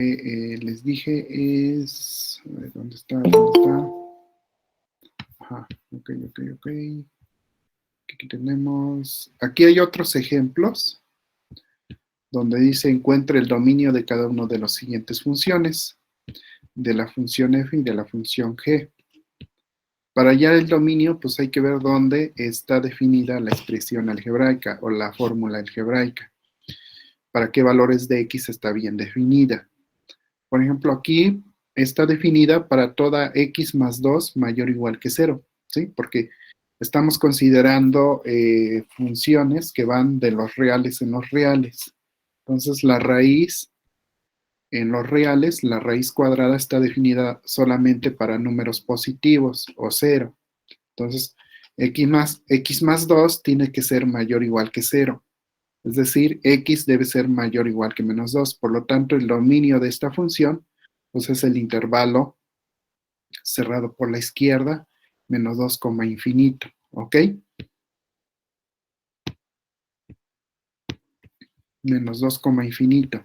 les dije es... A ver, ¿dónde está? ¿Dónde está? Ajá, ok. Aquí tenemos... Aquí hay otros ejemplos donde dice encuentre el dominio de cada una de las siguientes funciones, de la función f y de la función g. Para hallar el dominio, pues hay que ver dónde está definida la expresión algebraica o la fórmula algebraica. Para qué valores de x está bien definida. Por ejemplo, aquí está definida para toda x más 2 mayor o igual que 0, ¿sí? Porque estamos considerando funciones que van de los reales en los reales. Entonces, la raíz en los reales, la raíz cuadrada está definida solamente para números positivos o 0. Entonces, x más 2 tiene que ser mayor o igual que 0. Es decir, x debe ser mayor o igual que menos 2. Por lo tanto, el dominio de esta función pues es el intervalo cerrado por la izquierda, menos 2, infinito. ¿Ok? Menos 2, infinito.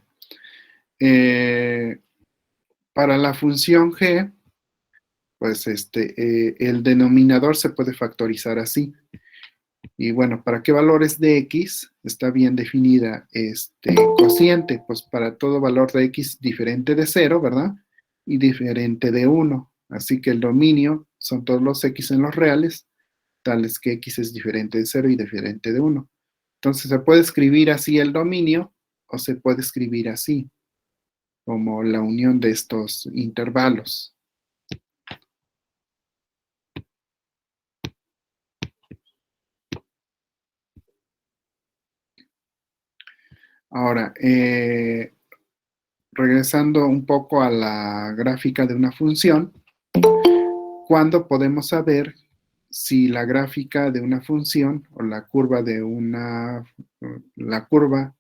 Para la función g, pues el denominador se puede factorizar así. Y bueno, ¿para qué valores de x está bien definida este cociente? Pues para todo valor de x diferente de 0, ¿verdad? Y diferente de 1. Así que el dominio son todos los x en los reales, tales que x es diferente de 0 y diferente de 1. Entonces se puede escribir así el dominio o se puede escribir así, como la unión de estos intervalos. Ahora, regresando un poco a la gráfica de una función, ¿cuándo podemos saber si la gráfica de una función o la curva de la curva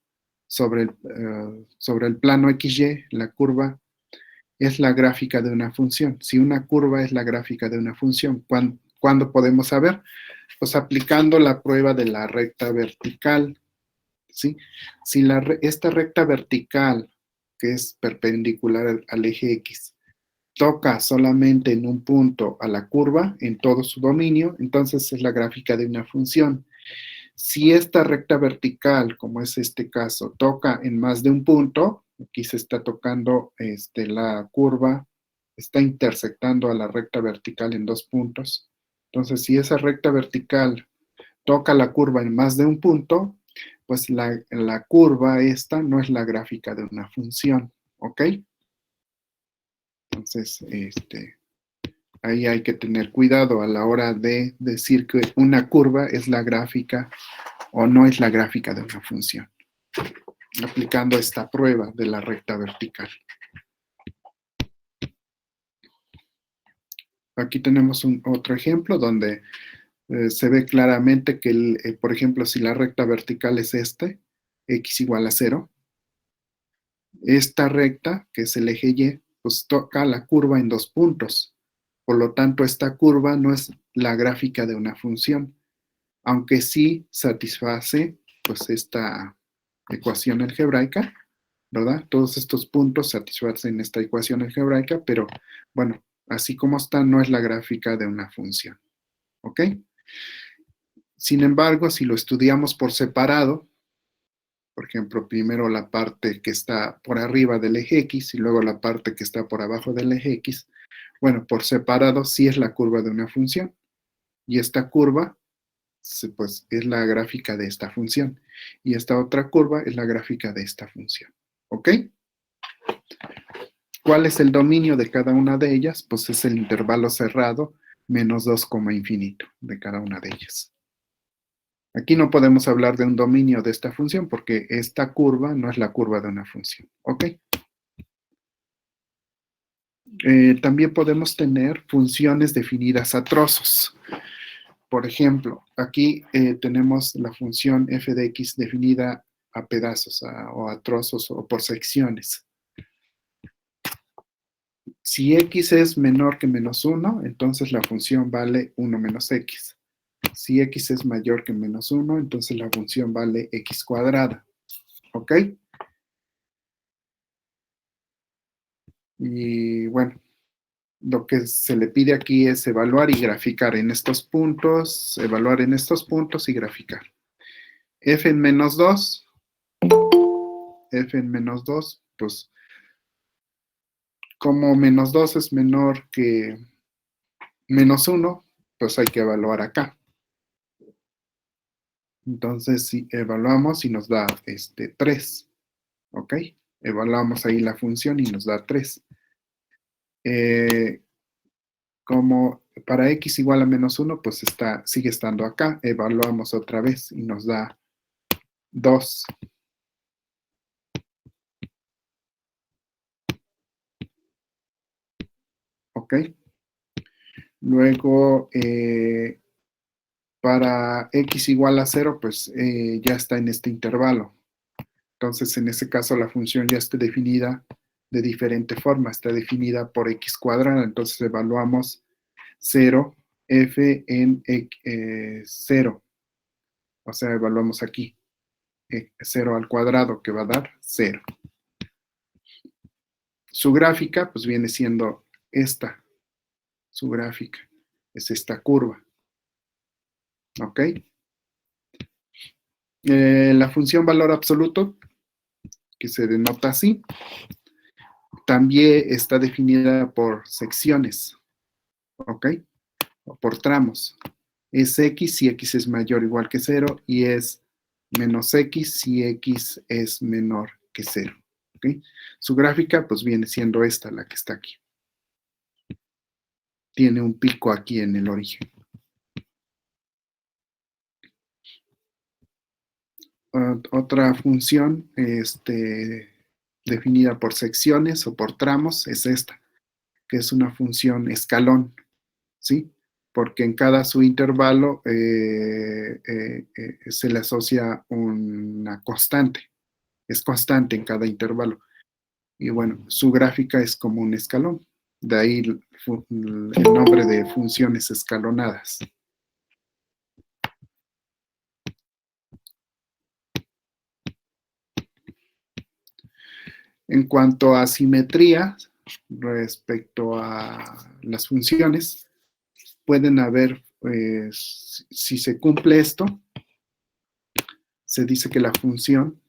sobre el plano XY, la curva es la gráfica de una función? Si una curva es la gráfica de una función, ¿cuándo podemos saber? Pues aplicando la prueba de la recta vertical, ¿sí? Si esta recta vertical, que es perpendicular al eje X, toca solamente en un punto a la curva, en todo su dominio, entonces es la gráfica de una función. Si esta recta vertical, como es este caso, toca en más de un punto, aquí se está tocando la curva, está intersectando a la recta vertical en 2 puntos. Entonces, si esa recta vertical toca la curva en más de un punto, pues la curva esta no es la gráfica de una función, ¿ok? Entonces, ahí hay que tener cuidado a la hora de decir que una curva es la gráfica o no es la gráfica de una función, aplicando esta prueba de la recta vertical. Aquí tenemos otro ejemplo donde se ve claramente que, por ejemplo, si la recta vertical es x igual a 0, esta recta, que es el eje Y, pues toca la curva en 2 puntos. Por lo tanto, esta curva no es la gráfica de una función, aunque sí satisface pues esta ecuación algebraica, ¿verdad? Todos estos puntos satisfacen esta ecuación algebraica, pero bueno, así como está, no es la gráfica de una función, ¿ok? Sin embargo, si lo estudiamos por separado, por ejemplo, primero la parte que está por arriba del eje X y luego la parte que está por abajo del eje X, bueno, por separado sí es la curva de una función. Y esta curva, pues, es la gráfica de esta función. Y esta otra curva es la gráfica de esta función. ¿Ok? ¿Cuál es el dominio de cada una de ellas? Pues es el intervalo cerrado menos 2, infinito de cada una de ellas. Aquí no podemos hablar de un dominio de esta función porque esta curva no es la curva de una función. ¿Ok? También podemos tener funciones definidas a trozos. Por ejemplo, aquí tenemos la función f de x definida a pedazos o a trozos o por secciones. Si x es menor que menos 1, entonces la función vale 1 menos x. Si x es mayor que menos 1, entonces la función vale x cuadrada. ¿Ok? Y bueno, lo que se le pide aquí es evaluar y graficar en estos puntos, evaluar en estos puntos y graficar. F en menos 2, F en menos 2, pues como menos 2 es menor que menos 1, pues hay que evaluar acá. Entonces, si evaluamos y nos da 3, ¿ok? Evaluamos ahí la función y nos da 3. Como para x igual a menos 1, pues sigue estando acá. Evaluamos otra vez y nos da 2. ¿Ok? Luego, para x igual a 0, pues ya está en este intervalo. Entonces, en ese caso, la función ya está definida de diferente forma. Está definida por x cuadrada. Entonces, evaluamos 0, f en 0. O sea, evaluamos aquí 0 al cuadrado, que va a dar 0. Su gráfica, pues viene siendo esta. Su gráfica es esta curva. ¿Ok? La función valor absoluto, que se denota así, también está definida por secciones. ¿Ok? O por tramos. Es x si x es mayor o igual que 0 y es menos x si x es menor que 0. ¿Okay? Su gráfica pues viene siendo esta, la que está aquí. Tiene un pico aquí en el origen. Otra función definida por secciones o por tramos es esta, que es una función escalón, ¿sí? Porque en cada subintervalo se le asocia una constante. Es constante en cada intervalo. Y bueno, su gráfica es como un escalón. De ahí el nombre de funciones escalonadas. En cuanto a simetría, respecto a las funciones, pueden haber, si se cumple esto, se dice que la función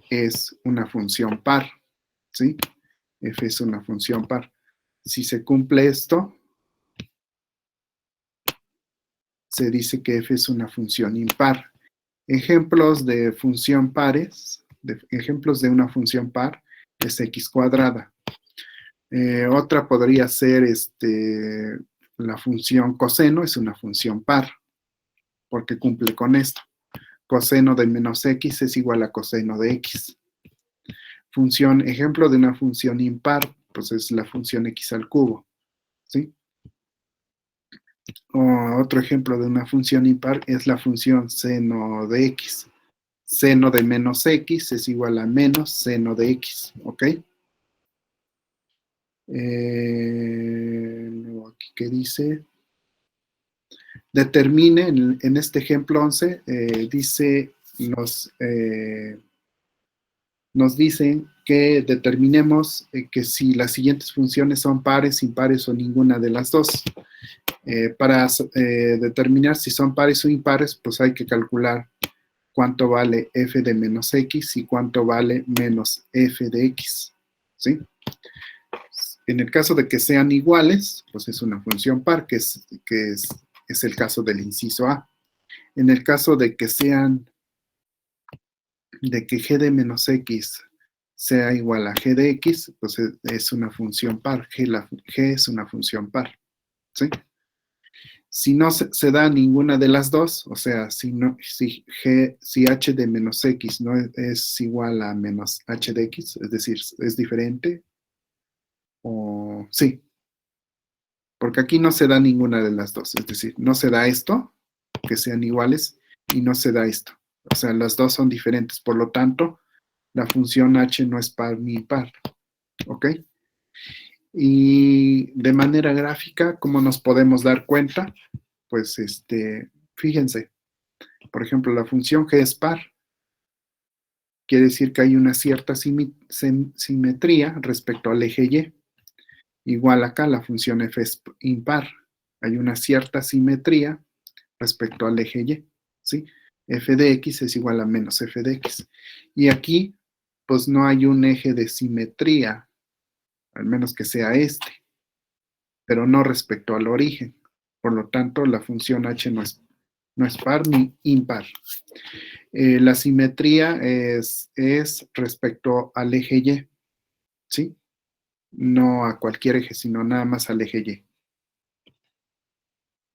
es una función par, ¿sí? F es una función par. Si se cumple esto, se dice que F es una función impar. Ejemplos de función pares, ejemplos de una función par, es x cuadrada. Otra podría ser la función coseno, es una función par, porque cumple con esto. Coseno de menos x es igual a coseno de x. Ejemplo de una función impar, pues es la función x al cubo, ¿sí? O otro ejemplo de una función impar es la función seno de x. Seno de menos x es igual a menos seno de x, ¿ok? Luego aquí, ¿qué dice? Determine, en este ejemplo 11, nos dicen que determinemos que si las siguientes funciones son pares, impares o ninguna de las dos. Para determinar si son pares o impares, pues hay que calcular cuánto vale f de menos x y cuánto vale menos f de x, ¿sí? En el caso de que sean iguales, pues es una función par, que es el caso del inciso A. En el caso de que g de menos x sea igual a g de x, pues es una función par. G es una función par, ¿sí? Si no se da ninguna de las dos, o sea, si h de menos x no es igual a menos h de x, es decir, es diferente, o sí, porque aquí no se da ninguna de las dos, es decir, no se da esto, que sean iguales, y no se da esto. O sea, las dos son diferentes, por lo tanto, la función h no es par ni impar, ¿ok? Y de manera gráfica, ¿cómo nos podemos dar cuenta? Pues, fíjense, por ejemplo, la función g es par, quiere decir que hay una cierta simetría respecto al eje y. Igual acá la función f es impar. Hay una cierta simetría respecto al eje y, ¿sí? F de x es igual a menos f de x. Y aquí, pues no hay un eje de simetría, al menos que sea este, pero no respecto al origen. Por lo tanto, la función h no es par ni impar. La simetría es respecto al eje y, ¿sí? No a cualquier eje, sino nada más al eje y.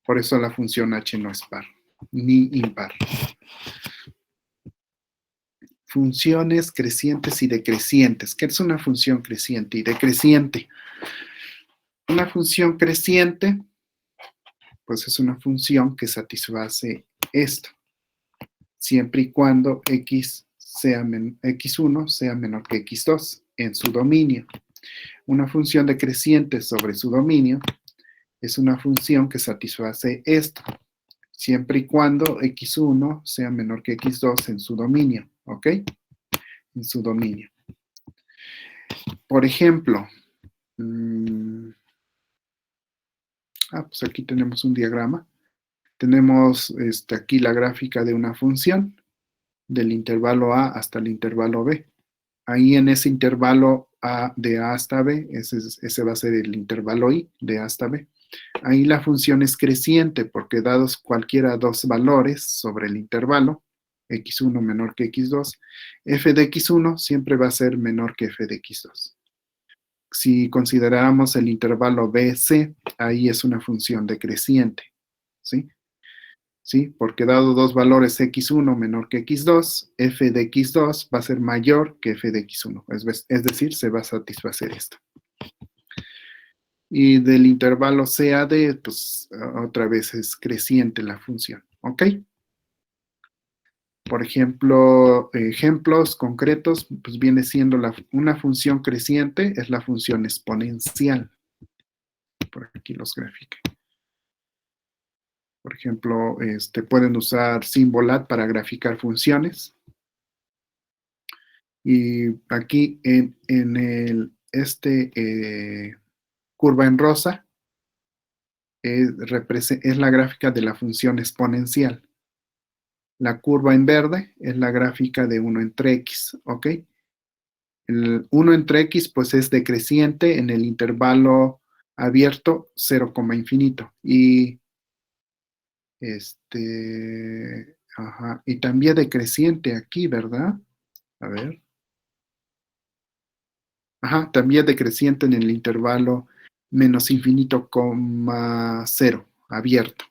Por eso la función h no es par, ni impar. Funciones crecientes y decrecientes. ¿Qué es una función creciente y decreciente? Una función creciente, pues es una función que satisface esto, siempre y cuando x1 sea menor que x2 en su dominio. Una función decreciente sobre su dominio es una función que satisface esto, siempre y cuando x1 sea menor que x2 en su dominio, ¿ok? En su dominio. Por ejemplo, pues aquí tenemos un diagrama. Tenemos aquí la gráfica de una función del intervalo A hasta el intervalo B. Ahí en ese intervalo de A hasta B, ese va a ser el intervalo I de A hasta B. Ahí la función es creciente porque dados cualquiera dos valores sobre el intervalo, x1 menor que x2, f de x1 siempre va a ser menor que f de x2. Si consideramos el intervalo BC, ahí es una función decreciente, ¿sí? ¿Sí? Porque dado dos valores x1 menor que x2, f de x2 va a ser mayor que f de x1, es decir, se va a satisfacer esto. Y del intervalo CAD, pues otra vez es creciente la función, ¿ok? Por ejemplo, ejemplos concretos, pues viene siendo una función creciente, es la función exponencial. Por aquí los grafiqué. Por ejemplo, pueden usar Symbolat para graficar funciones. Y aquí en curva en rosa es la gráfica de la función exponencial. La curva en verde es la gráfica de 1 entre x, ¿ok? El 1 entre x pues es decreciente en el intervalo abierto 0, infinito. Y y también decreciente aquí, ¿verdad? A ver. Ajá, también decreciente en el intervalo menos infinito, 0, abierto.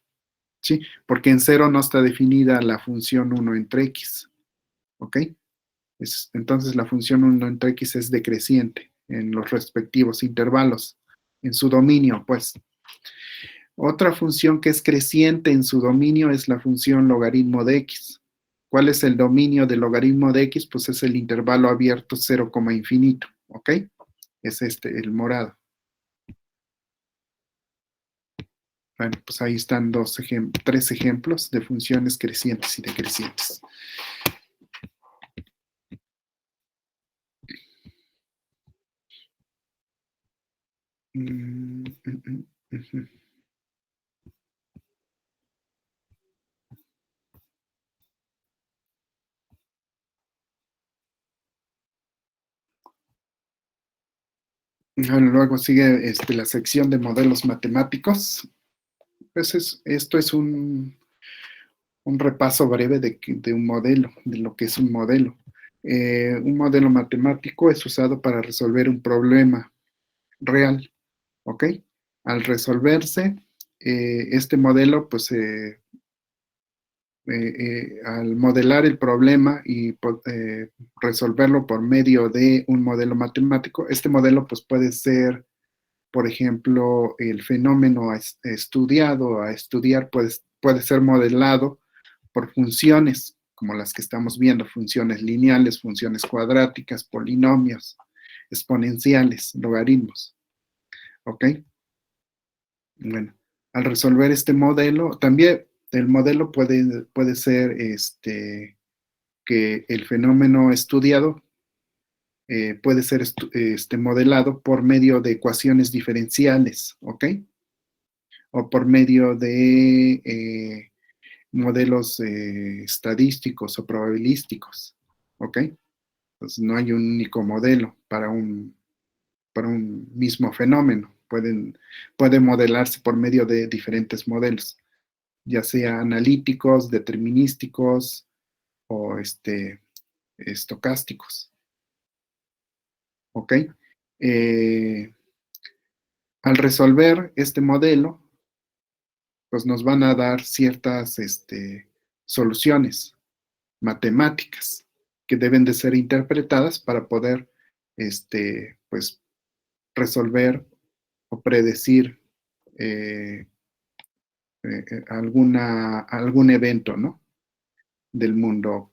¿Sí? Porque en 0 no está definida la función 1 entre x. ¿Ok? Entonces la función 1 entre x es decreciente en los respectivos intervalos, en su dominio, pues. Otra función que es creciente en su dominio es la función logaritmo de x. ¿Cuál es el dominio del logaritmo de x? Pues es el intervalo abierto 0, infinito. ¿Ok? Es el morado. Bueno, pues ahí están tres ejemplos de funciones crecientes y decrecientes. Bueno, luego sigue la sección de modelos matemáticos. Pues esto es un repaso breve de un modelo, de lo que es un modelo. Un modelo matemático es usado para resolver un problema real, ¿ok? Al resolverse, este modelo, pues al modelar el problema y resolverlo por medio de un modelo matemático, este modelo pues puede ser, por ejemplo, el fenómeno estudiado, a estudiar, puede ser modelado por funciones como las que estamos viendo, funciones lineales, funciones cuadráticas, polinomios, exponenciales, logaritmos. ¿Ok? Bueno, al resolver este modelo, también el modelo puede ser que el fenómeno estudiado puede ser modelado por medio de ecuaciones diferenciales, ¿ok? O por medio de modelos estadísticos o probabilísticos, ¿ok? Entonces no hay un único modelo para un mismo fenómeno. Puede modelarse por medio de diferentes modelos, ya sea analíticos, determinísticos o estocásticos, ¿ok? Eh, Al resolver este modelo, pues nos van a dar ciertas soluciones matemáticas que deben de ser interpretadas para poder pues, resolver o predecir eh, algún evento, ¿no? Del mundo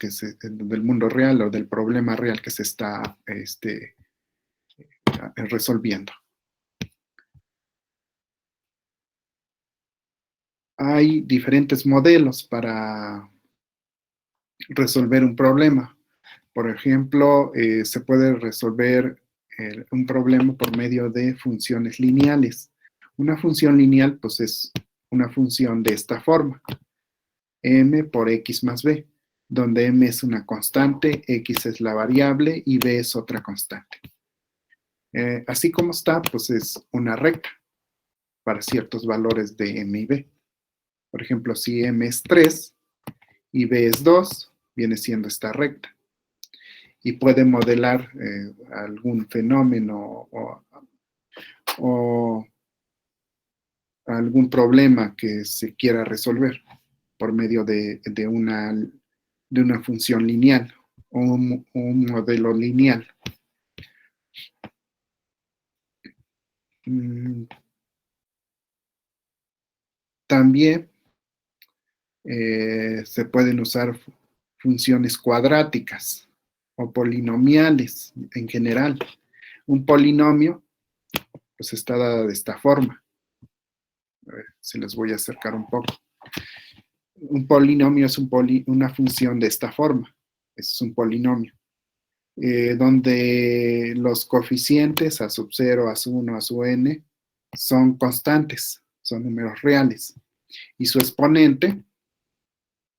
real o del problema real que se está resolviendo. Hay diferentes modelos para resolver un problema. Por ejemplo, se puede resolver un problema por medio de funciones lineales. Una función lineal, pues es una función de esta forma, m por x más b, donde m es una constante, x es la variable y b es otra constante. Así como está, pues es una recta para ciertos valores de m y b. Por ejemplo, si m es 3 y b es 2, viene siendo esta recta. Y puede modelar algún fenómeno o algún problema que se quiera resolver por medio de una función lineal o un modelo lineal. También se pueden usar funciones cuadráticas o polinomiales en general. Un polinomio pues está dado de esta forma. A ver si les voy a acercar un poco. Un polinomio es una función de esta forma. Es un polinomio. Donde los coeficientes a sub 0, a sub 1, a sub n son constantes, son números reales. Y su exponente,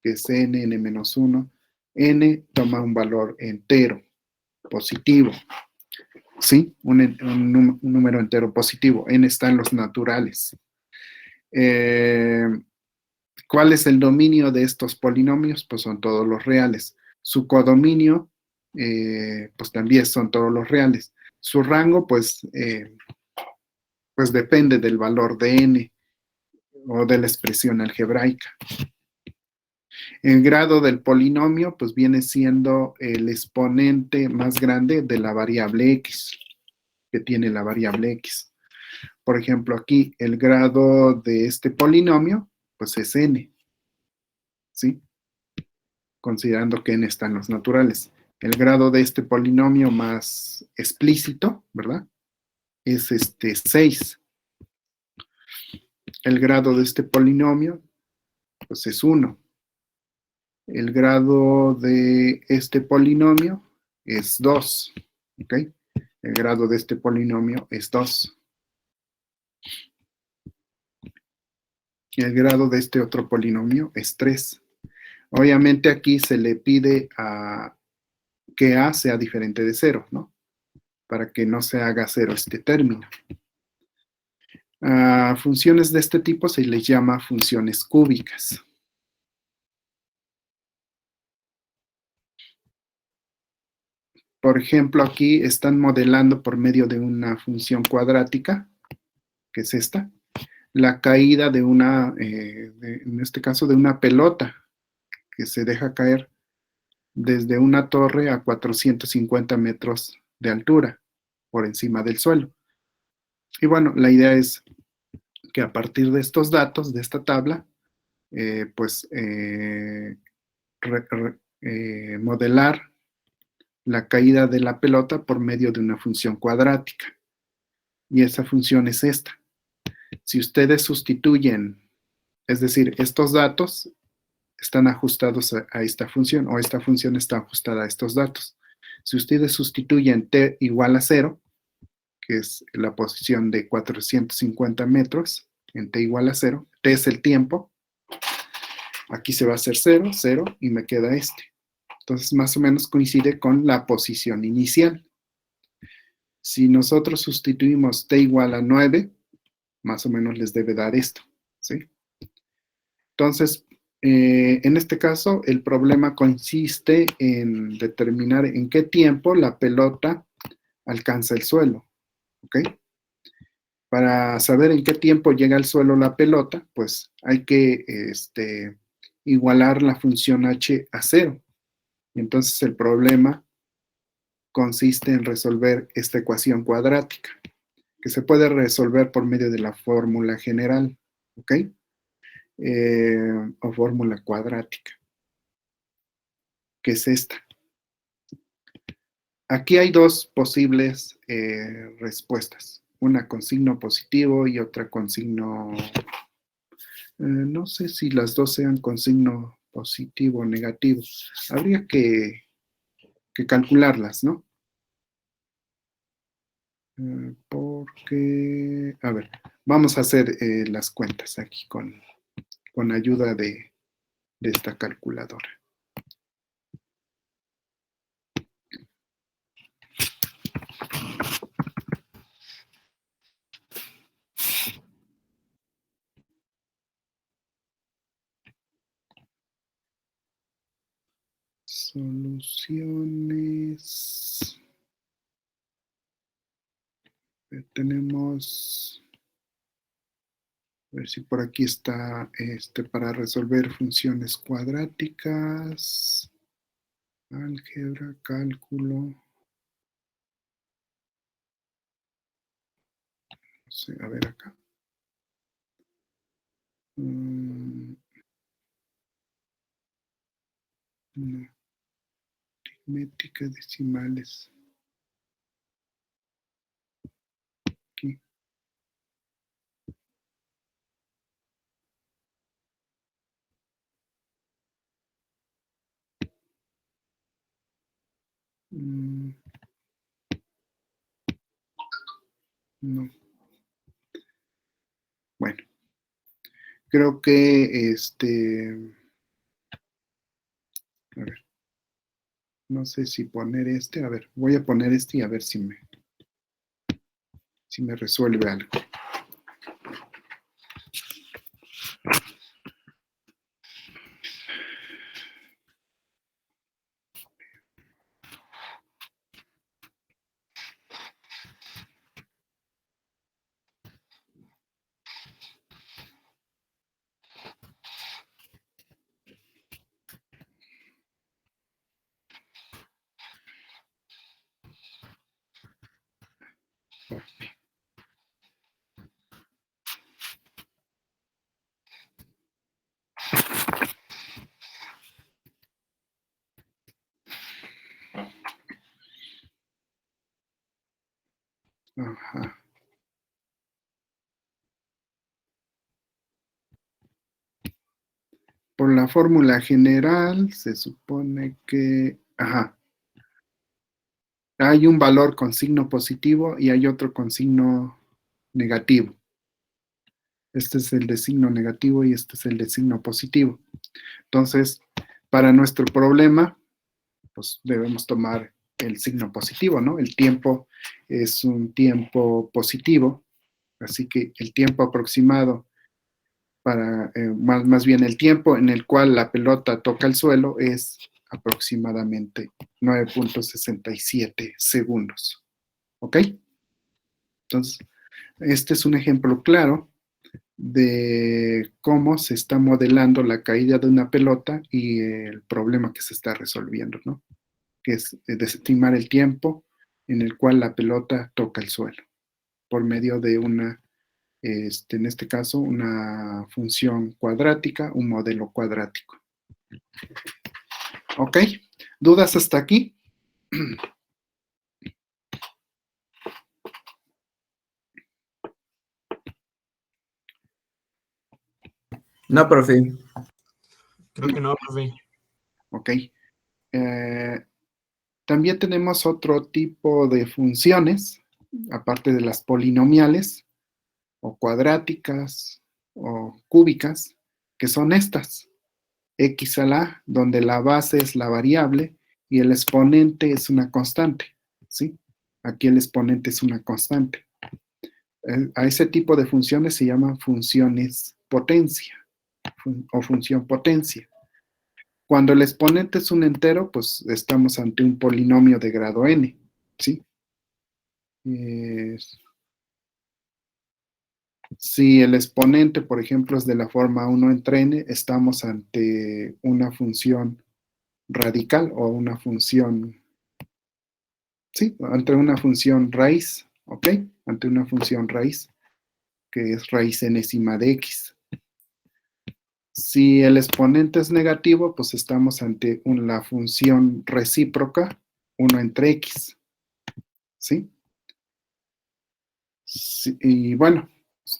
que es n, n-1, n toma un valor entero, positivo. ¿Sí? Un número entero positivo. N está en los naturales. ¿Cuál es el dominio de estos polinomios? Pues son todos los reales. Su codominio, pues también son todos los reales. Su rango, pues depende del valor de n o de la expresión algebraica. El grado del polinomio, pues viene siendo el exponente más grande de la variable x, que tiene la variable x. Por ejemplo, aquí el grado de este polinomio, pues es n, ¿sí? Considerando que n están los naturales. El grado de este polinomio más explícito, ¿verdad? Es 6. El grado de este polinomio, pues es 1. El grado de este polinomio es 2, ¿ok? El grado de este polinomio es 2. Y el grado de este otro polinomio es 3. Obviamente aquí se le pide a que a sea diferente de 0, ¿no? Para que no se haga 0 este término. A funciones de este tipo se les llama funciones cúbicas. Por ejemplo, aquí están modelando por medio de una función cuadrática, que es esta, la caída de en este caso, de una pelota que se deja caer desde una torre a 450 metros de altura, por encima del suelo. Y bueno, la idea es que a partir de estos datos, de esta tabla, modelar la caída de la pelota por medio de una función cuadrática. Y esa función es esta. Si ustedes sustituyen, es decir, estos datos están ajustados a esta función o esta función está ajustada a estos datos. Si ustedes sustituyen t igual a 0, que es la posición de 450 metros, en t igual a 0, t es el tiempo, aquí se va a hacer 0, 0, y me queda este. Entonces, más o menos coincide con la posición inicial. Si nosotros sustituimos t igual a 9, más o menos les debe dar esto, ¿sí? Entonces, en este caso, el problema consiste en determinar en qué tiempo la pelota alcanza el suelo, ¿ok? Para saber en qué tiempo llega al suelo la pelota, pues hay que igualar la función h a 0. Y entonces el problema consiste en resolver esta ecuación cuadrática, que se puede resolver por medio de la fórmula general, ¿ok? O fórmula cuadrática, que es esta. Aquí hay dos posibles respuestas, una con signo positivo y otra con signo, no sé si las dos sean con signo positivo o negativo, habría que calcularlas, ¿no? Porque, a ver, vamos a hacer las cuentas aquí con ayuda de esta calculadora. Soluciones. Tenemos, a ver si por aquí está para resolver funciones cuadráticas, álgebra, cálculo. No sé, a ver acá. No, aritmética, decimales. Aquí. No. Bueno, creo que a ver, no sé si poner a ver, voy a poner y a ver si me resuelve algo. Ajá. Por la fórmula general, se supone que, ajá, hay un valor con signo positivo y hay otro con signo negativo. Este es el de signo negativo y este es el de signo positivo. Entonces, para nuestro problema, pues debemos tomar el signo positivo, ¿no? El tiempo es un tiempo positivo, así que el tiempo aproximado más bien el tiempo en el cual la pelota toca el suelo es aproximadamente 9.67 segundos. ¿Ok? Entonces, este es un ejemplo claro de cómo se está modelando la caída de una pelota y el problema que se está resolviendo, ¿no? Que es desestimar el tiempo en el cual la pelota toca el suelo por medio de una en este caso, una función cuadrática, un modelo cuadrático. ¿Ok? ¿Dudas hasta aquí? No, profe. Creo que no, profe. Ok. También tenemos otro tipo de funciones, aparte de las polinomiales, o cuadráticas, o cúbicas, que son estas. X a la, donde la base es la variable y el exponente es una constante, ¿sí? Aquí el exponente es una constante. A ese tipo de funciones se llaman funciones potencia o función potencia. Cuando el exponente es un entero, pues estamos ante un polinomio de grado n, ¿sí? Si el exponente, por ejemplo, es de la forma 1 entre n, estamos ante una función radical o una función, sí, ante una función raíz, ¿ok? Ante una función raíz, que es raíz enésima de x. Si el exponente es negativo, pues estamos ante la función recíproca 1 entre x, ¿sí? Sí, y bueno,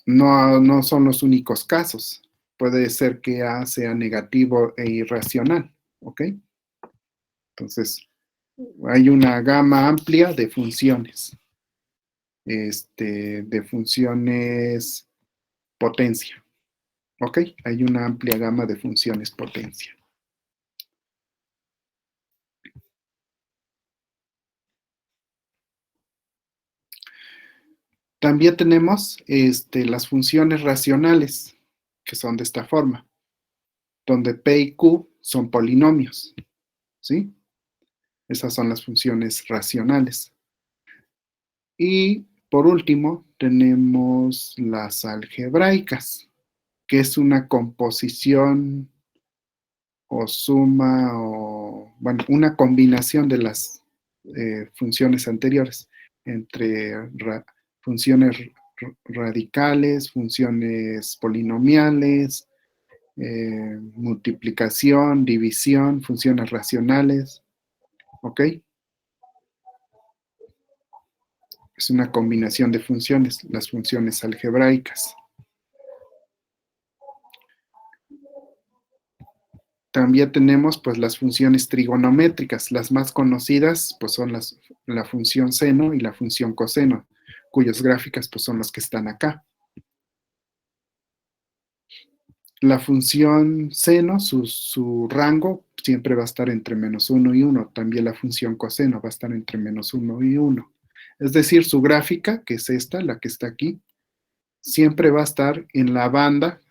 no son los únicos casos. Puede ser que A sea negativo e irracional, ¿ok? Entonces, hay una gama amplia de funciones, de funciones potencia, ¿ok? Hay una amplia gama de funciones potencia. También tenemos las funciones racionales, que son de esta forma, donde P y Q son polinomios, ¿sí? Esas son las funciones racionales. Y por último, tenemos las algebraicas, que es una composición o suma o, bueno, una combinación de las funciones anteriores entre funciones radicales, funciones polinomiales, multiplicación, división, funciones racionales, ¿ok? Es una combinación de funciones, las funciones algebraicas. También tenemos pues las funciones trigonométricas. Las más conocidas pues son la función seno y la función coseno, cuyas gráficas pues son las que están acá. La función seno, su rango siempre va a estar entre -1 y 1. También la función coseno va a estar entre -1 y 1. Es decir, su gráfica, que es esta, la que está aquí, siempre va a estar en la banda,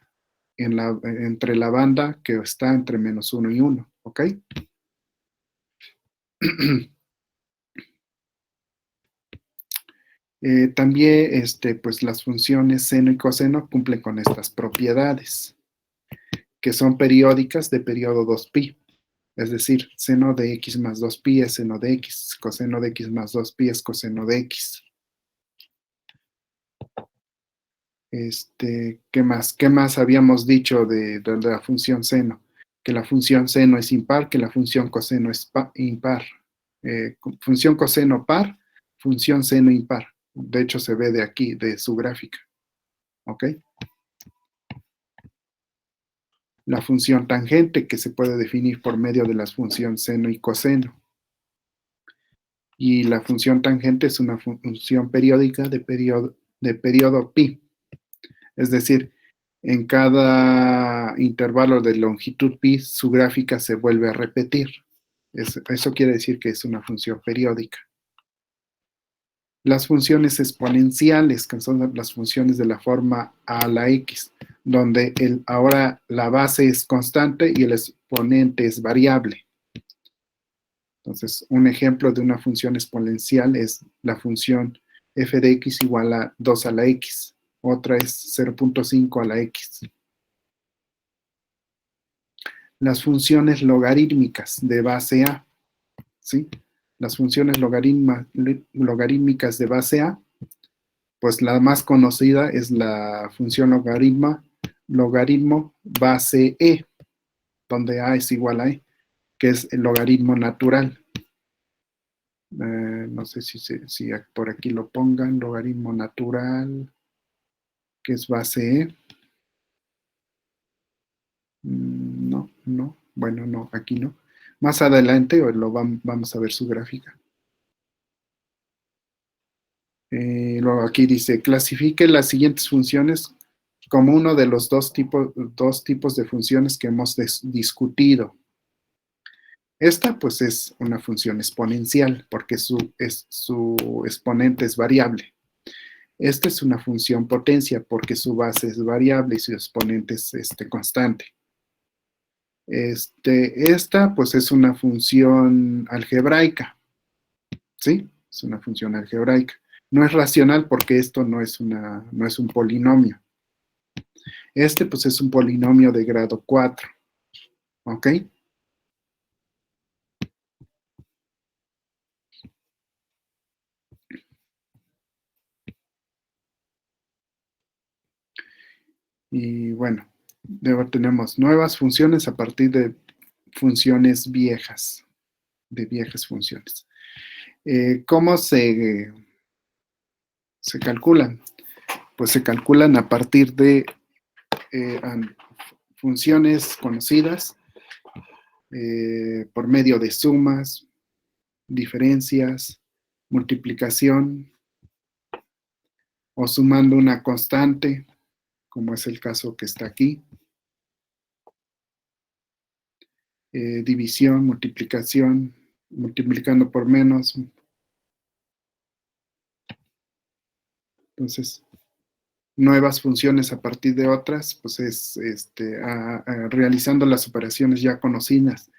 entre la banda que está entre -1 y 1, ¿ok? También pues las funciones seno y coseno cumplen con estas propiedades, que son periódicas de periodo 2pi. Es decir, seno de x más 2pi es seno de x, coseno de x más 2pi es coseno de x. ¿Qué más? ¿Qué más habíamos dicho de la función seno? Que la función seno es impar, que la función coseno es impar. Función coseno par, función seno impar. De hecho, se ve de aquí, de su gráfica. ¿Ok? La función tangente, que se puede definir por medio de las funciones seno y coseno. Y la función tangente es una función periódica de periodo pi. Es decir, en cada intervalo de longitud pi, su gráfica se vuelve a repetir. Eso quiere decir que es una función periódica. Las funciones exponenciales, que son las funciones de la forma a la x, donde ahora la base es constante y el exponente es variable. Entonces, un ejemplo de una función exponencial es la función f de x igual a 2 a la x. Otra es 0.5 a la x. Las funciones logarítmicas de base a, ¿sí? Las funciones logarítmicas de base a, pues la más conocida es la función logaritmo base e, donde a es igual a e, que es el logaritmo natural. No sé si por aquí lo pongan, logaritmo natural, que es base e. No, bueno, no, aquí no. Más adelante vamos a ver su gráfica. Luego aquí dice, clasifique las siguientes funciones como uno de los dos tipos de funciones que hemos discutido. Esta pues es una función exponencial porque su exponente es variable. Esta es una función potencia porque su base es variable y su exponente es constante. Esta pues es una función algebraica, ¿sí? Es una función algebraica. No es racional porque esto no es un polinomio. Pues es un polinomio de grado 4, ¿ok? Y bueno, luego tenemos nuevas funciones a partir de funciones viejas, de viejas funciones. ¿Cómo se calculan? Pues se calculan a partir de funciones conocidas por medio de sumas, diferencias, multiplicación o sumando una constante, como es el caso que está aquí. División, multiplicación, multiplicando por menos. Entonces, nuevas funciones a partir de otras, pues es realizando las operaciones ya conocidas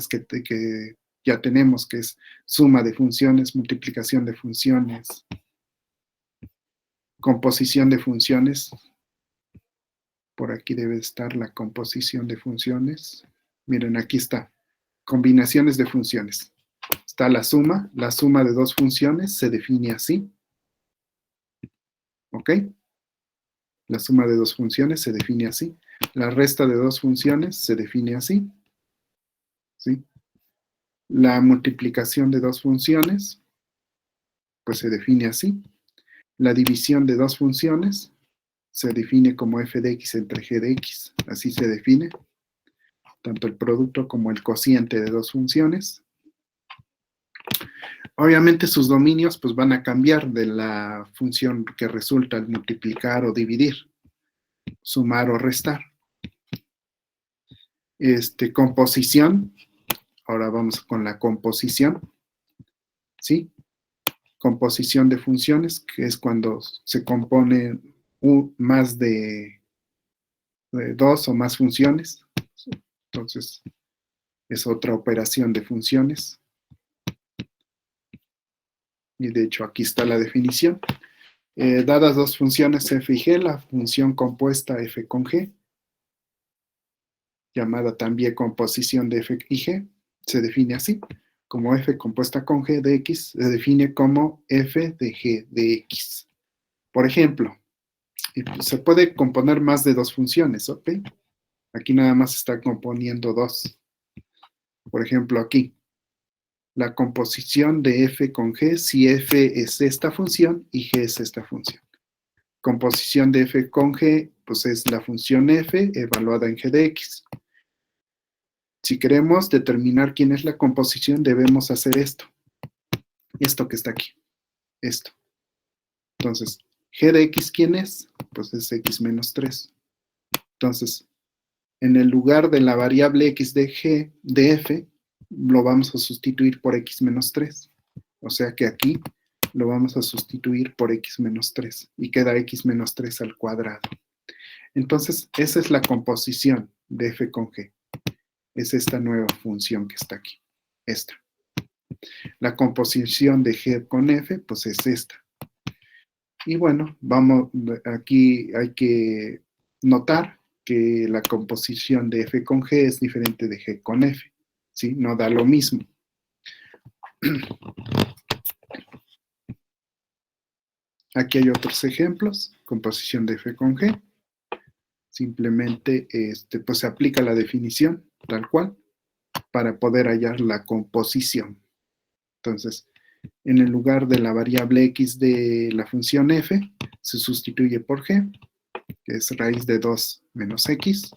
que ya tenemos, que es suma de funciones, multiplicación de funciones, composición de funciones. Por aquí debe estar la composición de funciones. Miren, aquí está. Combinaciones de funciones. Está la suma de dos funciones se define así. ¿Ok? La suma de dos funciones se define así. La resta de dos funciones se define así. ¿Sí? La multiplicación de dos funciones, pues se define así. La división de dos funciones se define como f de x entre g de x. Así se define. Tanto el producto como el cociente de dos funciones. Obviamente sus dominios pues van a cambiar de la función que resulta al multiplicar o dividir, sumar o restar. Composición, ahora vamos con la composición, ¿sí? Composición de funciones, que es cuando se compone más de dos o más funciones. Entonces, es otra operación de funciones. Y de hecho aquí está la definición. Dadas dos funciones f y g, la función compuesta f con g, llamada también composición de f y g, se define así, como f compuesta con g de x, se define como f de g de x. Por ejemplo, se puede componer más de dos funciones, ¿ok? Aquí nada más está componiendo dos. Por ejemplo, aquí, la composición de f con g, si f es esta función y g es esta función. Composición de f con g, pues es la función f evaluada en g de x. Si queremos determinar quién es la composición, debemos hacer esto. Esto que está aquí. Esto. Entonces, g de x, ¿quién es? Pues es x menos 3. Entonces, en el lugar de la variable x de g de f, lo vamos a sustituir por x menos 3. O sea que aquí lo vamos a sustituir por x menos 3. Y queda x menos 3 al cuadrado. Entonces, esa es la composición de f con g. Es esta nueva función que está aquí. Esta. La composición de g con f, pues es esta. Y bueno, aquí hay que notar que la composición de f con g es diferente de g con f, ¿sí? No da lo mismo. Aquí hay otros ejemplos, composición de f con g. Simplemente pues se aplica la definición tal cual para poder hallar la composición. Entonces, en el lugar de la variable x de la función f, se sustituye por g, que es raíz de 2 menos x.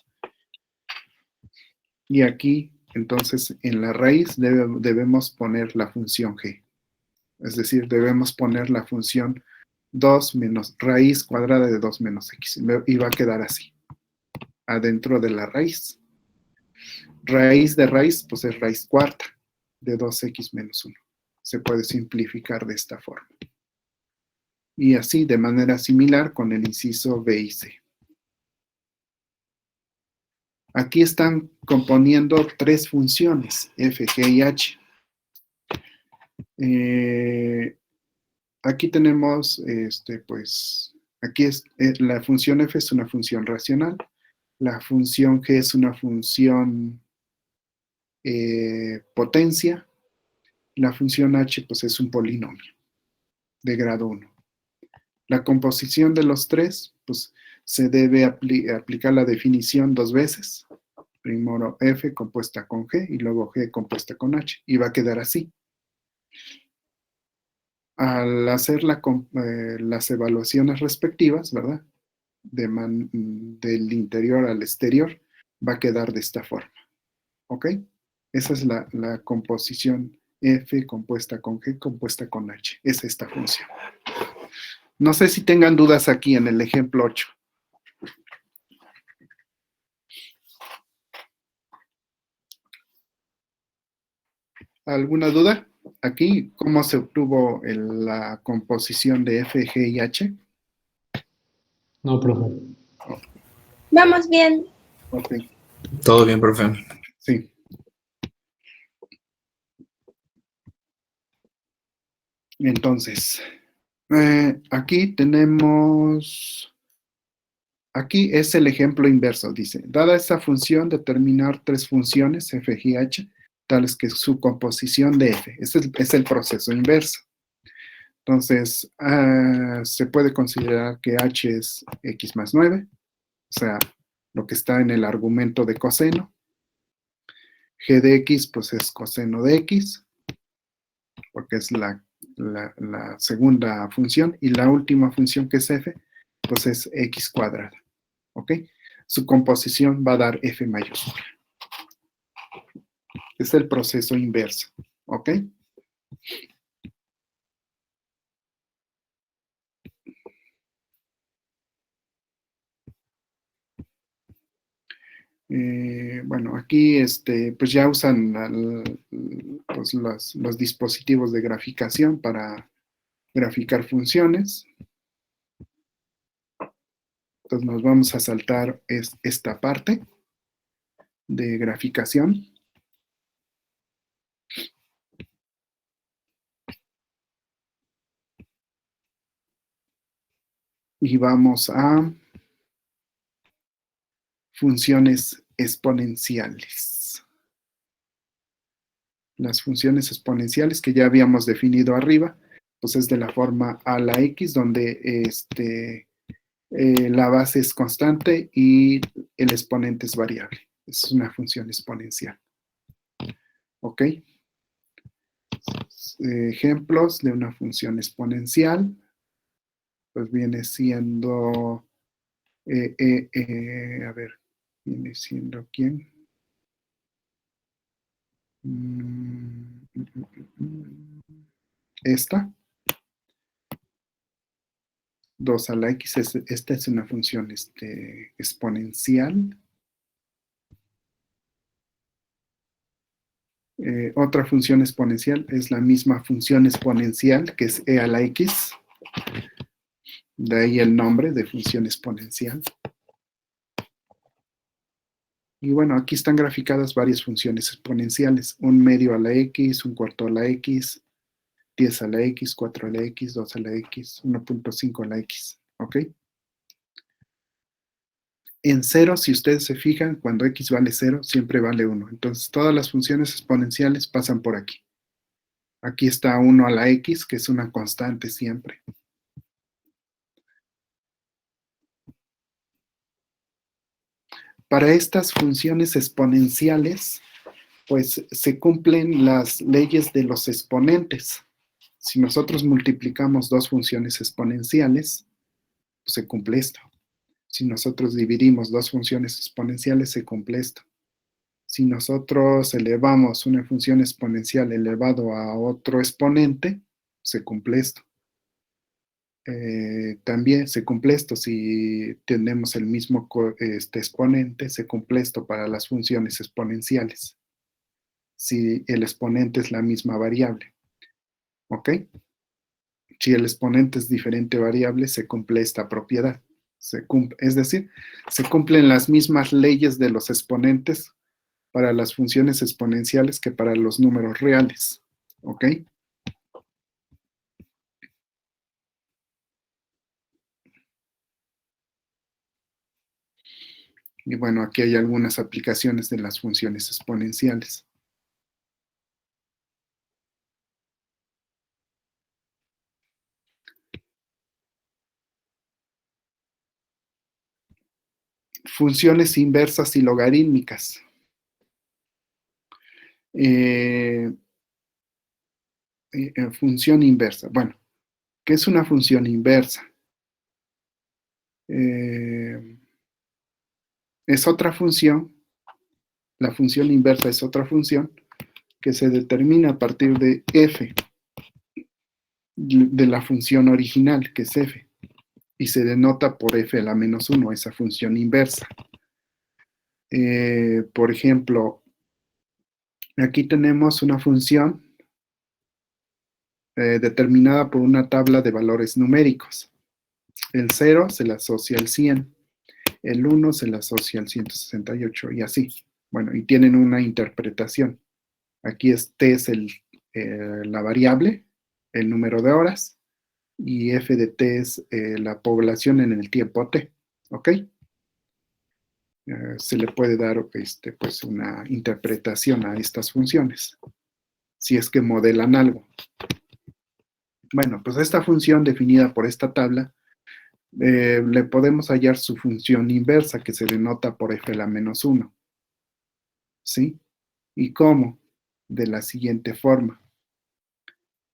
Y aquí Entonces, en la raíz debemos poner la función g. Es decir, debemos poner la función 2 menos raíz cuadrada de 2 menos x. Y va a quedar así, adentro de la raíz. Raíz de raíz, pues es raíz cuarta de 2x menos 1. Se puede simplificar de esta forma. Y así, de manera similar, con el inciso B y C. Aquí están componiendo tres funciones, f, g y h. Aquí tenemos, pues, aquí la función f es una función racional, la función g es una función potencia, la función h, pues, es un polinomio de grado 1. La composición de los tres, pues, se debe aplicar la definición dos veces. Primero f compuesta con g y luego g compuesta con h. Y va a quedar así. Al hacer las evaluaciones respectivas, ¿verdad? Del interior al exterior, va a quedar de esta forma. ¿Ok? Esa es la composición f compuesta con g compuesta con h. Es esta función. No sé si tengan dudas aquí en el ejemplo 8. ¿Alguna duda? Aquí, ¿cómo se obtuvo la composición de f, g y h? No, profe. Vamos bien. Ok, Todo bien, profe. sí. Entonces, aquí tenemos, aquí es el ejemplo inverso, dice, dada esta función, determinar tres funciones, f, g y h, tales que su composición de f. Este es el proceso inverso. Entonces, se puede considerar que h es x más 9, o sea, lo que está en el argumento de coseno. G de x, pues es coseno de x, porque es la segunda función, y la última función que es f, pues es x cuadrada, ¿ok? Su composición va a dar f mayúscula. Es el proceso inverso, ¿ok? Bueno, aquí pues ya usan pues los dispositivos de graficación para graficar funciones. Entonces nos vamos a saltar esta parte de graficación. Y vamos a funciones exponenciales. Las funciones exponenciales que ya habíamos definido arriba, pues es de la forma a la x, donde la base es constante y el exponente es variable. Es una función exponencial. ¿Ok? Ejemplos de una función exponencial, pues viene siendo, a ver, viene siendo ¿quién? Esta. 2 a la x, esta es una función exponencial. Otra función exponencial es la misma función exponencial, que es e a la x. De ahí el nombre de función exponencial. Y bueno, aquí están graficadas varias funciones exponenciales. Un medio a la x, un cuarto a la x, 10 a la x, 4 a la x, 2 a la x, 1.5 a la x. ¿Ok? En cero, si ustedes se fijan, cuando x vale 0, siempre vale 1. Entonces, todas las funciones exponenciales pasan por aquí. Aquí está 1 a la x, que es una constante siempre. Para estas funciones exponenciales, pues se cumplen las leyes de los exponentes. Si nosotros multiplicamos dos funciones exponenciales, pues se cumple esto. Si nosotros dividimos dos funciones exponenciales, se cumple esto. Si nosotros elevamos una función exponencial elevado a otro exponente, se cumple esto. También se cumple esto si tenemos el mismo exponente, se cumple esto para las funciones exponenciales. Si el exponente es la misma variable. ¿Ok? Si el exponente es diferente variable, se cumple esta propiedad. Es decir, se cumplen las mismas leyes de los exponentes para las funciones exponenciales que para los números reales. ¿Ok? Y bueno, aquí hay algunas aplicaciones de las funciones exponenciales. Funciones inversas y logarítmicas. Función inversa. Bueno, ¿qué es una función inversa? Es otra función. La función inversa es otra función que se determina a partir de f de la función original, que es f, y se denota por f a la menos 1, esa función inversa. Por ejemplo, aquí tenemos una función determinada por una tabla de valores numéricos. El 0 se le asocia al 100, el 1 se le asocia al 168 y así. Bueno, y tienen una interpretación. Aquí t es la variable, el número de horas, y f de t es la población en el tiempo t. ¿Ok? Se le puede dar pues una interpretación a estas funciones, si es que modelan algo. Bueno, pues esta función definida por esta tabla, le podemos hallar su función inversa, que se denota por f a la menos 1. ¿Sí? ¿Y cómo? De la siguiente forma.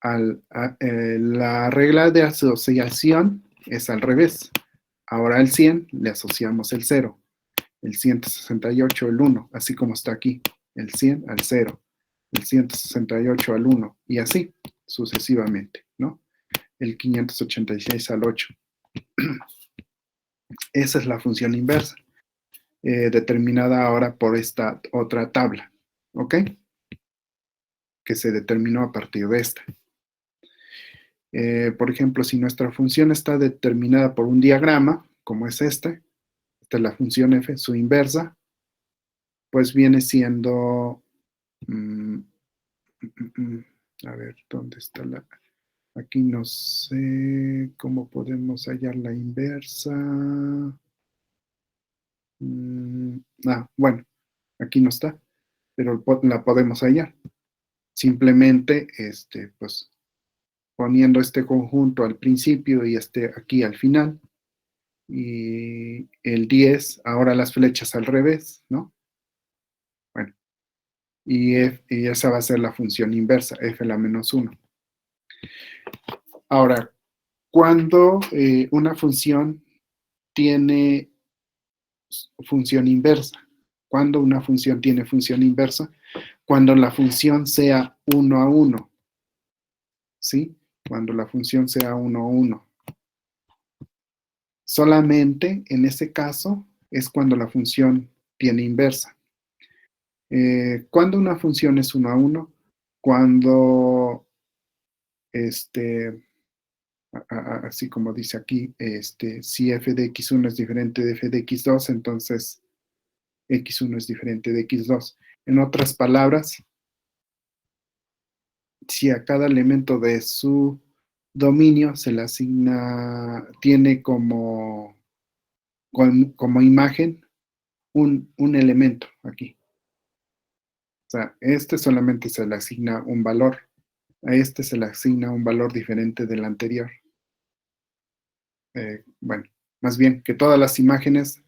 La regla de asociación es al revés. Ahora al 100 le asociamos el 0, el 168 el 1, así como está aquí. El 100 al 0, el 168 al 1, y así sucesivamente, ¿no? El 586 al 8. Esa es la función inversa, determinada ahora por esta otra tabla, ¿ok? Que se determinó a partir de esta. Por ejemplo, si nuestra función está determinada por un diagrama, como es esta es la función f, su inversa, pues viene siendo, a ver, ¿dónde está la? Aquí no sé cómo podemos hallar la inversa. Bueno, aquí no está, pero la podemos hallar. Simplemente, pues, poniendo este conjunto al principio y aquí al final. Y el 10, ahora las flechas al revés, ¿no? Bueno, y esa va a ser la función inversa, f a la menos 1. Ahora, cuando una función tiene función inversa, cuando una función tiene función inversa, cuando la función sea 1 a 1, ¿sí? Cuando la función sea 1 a 1. Solamente en ese caso es cuando la función tiene inversa. Cuando una función es 1 a 1, cuando, así como dice aquí, si f de x1 es diferente de f de x2, entonces x1 es diferente de x2. En otras palabras, si a cada elemento de su dominio se le asigna, tiene como imagen un elemento aquí. O sea, solamente se le asigna un valor. A se le asigna un valor diferente del anterior. Bueno, más bien que todas las imágenes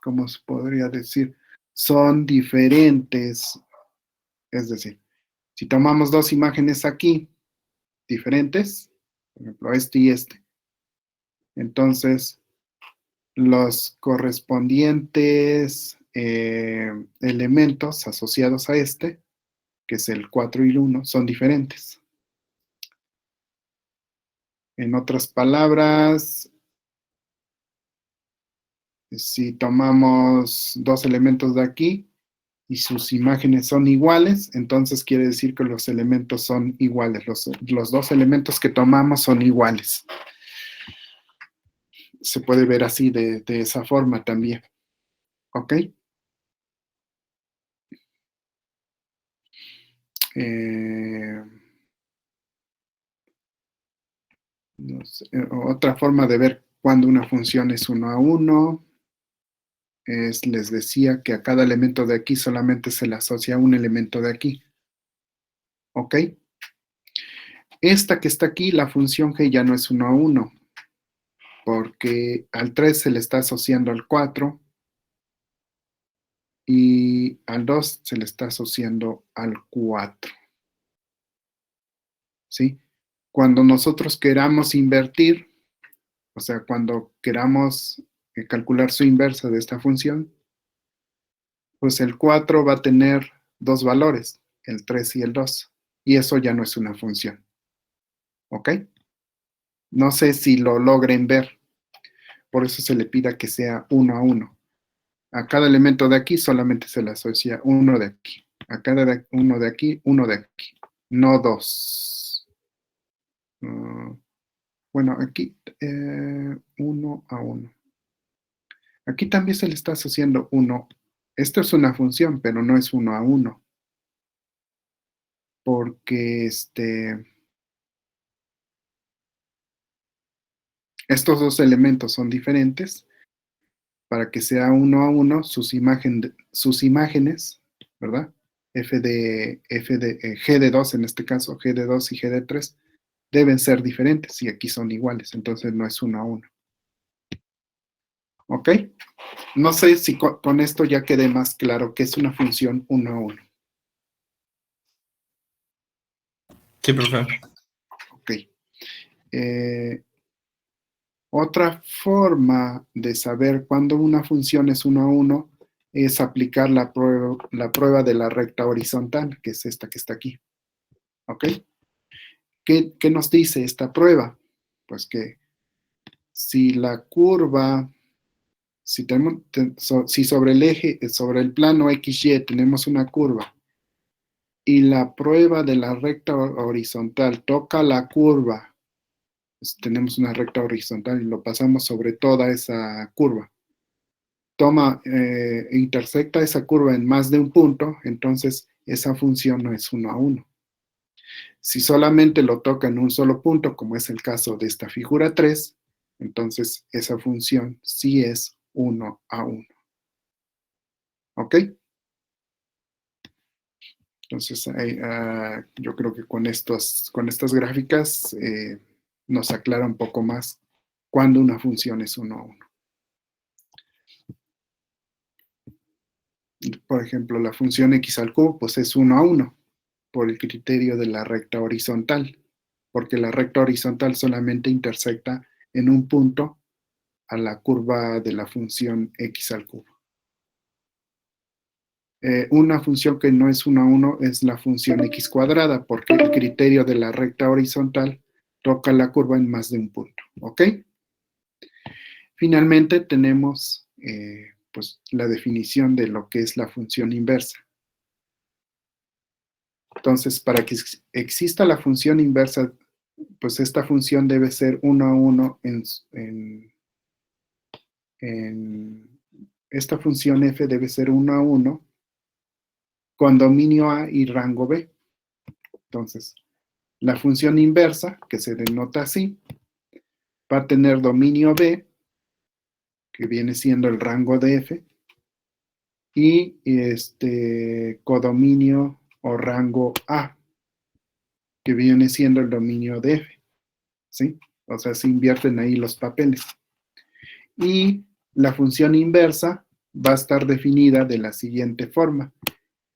¿cómo se podría decir? Son diferentes. Es decir, si tomamos dos imágenes aquí, diferentes, por ejemplo, este y este, entonces los correspondientes elementos asociados a este, que es el 4 y el 1, son diferentes. En otras palabras, si tomamos dos elementos de aquí y sus imágenes son iguales, entonces quiere decir que los elementos son iguales. Los dos elementos que tomamos son iguales. Se puede ver así de esa forma también. ¿Ok? No sé, otra forma de ver cuando una función es 1 a 1 es, les decía que a cada elemento de aquí solamente se le asocia un elemento de aquí. ¿Ok? Esta que está aquí, la función g ya no es 1 a 1, porque al 3 se le está asociando al 4 y al 2 se le está asociando al 4. ¿Sí? Cuando nosotros queramos invertir, o sea, cuando queramos calcular su inversa de esta función, pues el 4 va a tener dos valores, el 3 y el 2, y eso ya no es una función. ¿Ok? No sé si lo logren ver, por eso se le pida que sea 1 a 1. A cada elemento de aquí solamente se le asocia uno de aquí. A cada uno de aquí, uno de aquí. No dos. Bueno, aquí 1 a 1. Aquí también se le está asociando 1. Esto es una función, pero no es 1 a 1. Porque estos dos elementos son diferentes. Para que sea 1 a 1, sus imágenes, ¿verdad? G de 2 en este caso, G de 2 y G de 3, deben ser diferentes y aquí son iguales, entonces no es 1 a 1. ¿Ok? No sé si con esto ya quede más claro que es una función 1 a 1. Sí, profe. Ok. Otra forma de saber cuándo una función es 1 a 1 es aplicar la prueba de la recta horizontal, que es esta que está aquí. ¿Ok? ¿Qué nos dice esta prueba? Pues que si la curva, si sobre el eje, sobre el plano XY tenemos una curva y la prueba de la recta horizontal toca la curva, pues tenemos una recta horizontal y lo pasamos sobre toda esa curva. Intersecta esa curva en más de un punto, entonces esa función no es 1 a 1. Si solamente lo toca en un solo punto, como es el caso de esta figura 3, entonces esa función sí es 1 a 1. ¿Ok? Entonces, yo creo que con estas gráficas nos aclara un poco más cuándo una función es 1 a 1. Por ejemplo, la función x al cubo, pues es 1 a 1 por el criterio de la recta horizontal, porque la recta horizontal solamente intersecta en un punto a la curva de la función x al cubo. Una función que no es 1 a 1 es la función x cuadrada, porque el criterio de la recta horizontal toca la curva en más de un punto. ¿Ok? Finalmente tenemos pues, la definición de lo que es la función inversa. Entonces, para que exista la función inversa, pues esta función debe ser 1 a 1 esta función f debe ser 1 a 1 con dominio A y rango B. Entonces, la función inversa, que se denota así, va a tener dominio B, que viene siendo el rango de f, y codominio o rango A, que viene siendo el dominio de f. ¿Sí? O sea, se invierten ahí los papeles. Y la función inversa va a estar definida de la siguiente forma.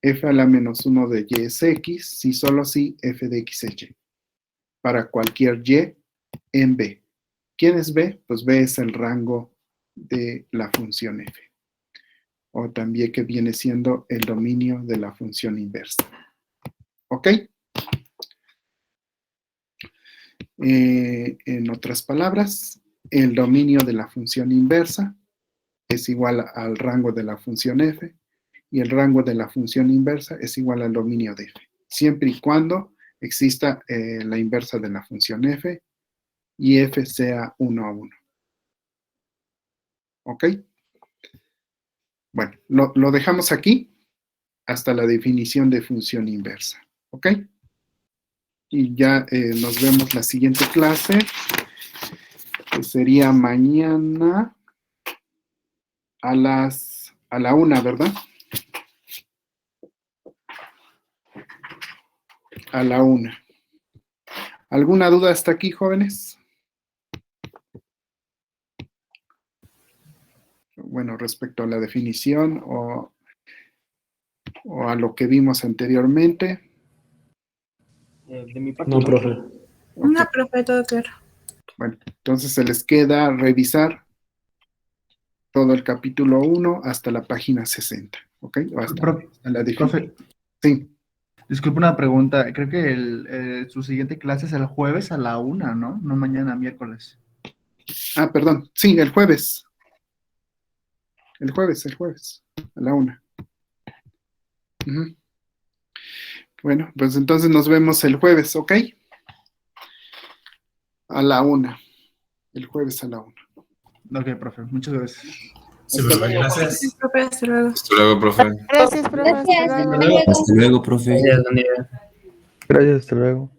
F a la menos 1 de y es x, si solo si f de x es y. Para cualquier y en B. ¿Quién es B? Pues B es el rango de la función f, o también que viene siendo el dominio de la función inversa. ¿Ok? En otras palabras, el dominio de la función inversa es igual al rango de la función f, y el rango de la función inversa es igual al dominio de f, siempre y cuando exista la inversa de la función f y f sea 1 a 1. ¿Ok? Bueno, lo dejamos aquí hasta la definición de función inversa. ¿Ok? Y ya nos vemos la siguiente clase, que sería mañana a la 1, ¿verdad? A la 1. ¿Alguna duda hasta aquí, jóvenes? Bueno, respecto a la definición o a lo que vimos anteriormente. De mi parte, no, profe. Ok. No, profe, todo claro. Bueno, entonces se les queda revisar todo el capítulo 1 hasta la página 60, ¿ok? O hasta la definición. Profe, Sí. disculpe una pregunta. Creo que su siguiente clase es el jueves a la 1, ¿no? No mañana, miércoles. Ah, perdón. Sí, el jueves. El jueves, a la 1. Bueno, pues entonces nos vemos el jueves, ¿ok? A la 1. El jueves a la 1. Ok, profe. Muchas gracias. Sí, profe, gracias. Profe, hasta luego. Hasta luego, profe. Gracias, profe. Gracias, Hasta hasta luego. luego. Hasta luego, profe. Gracias, hasta luego.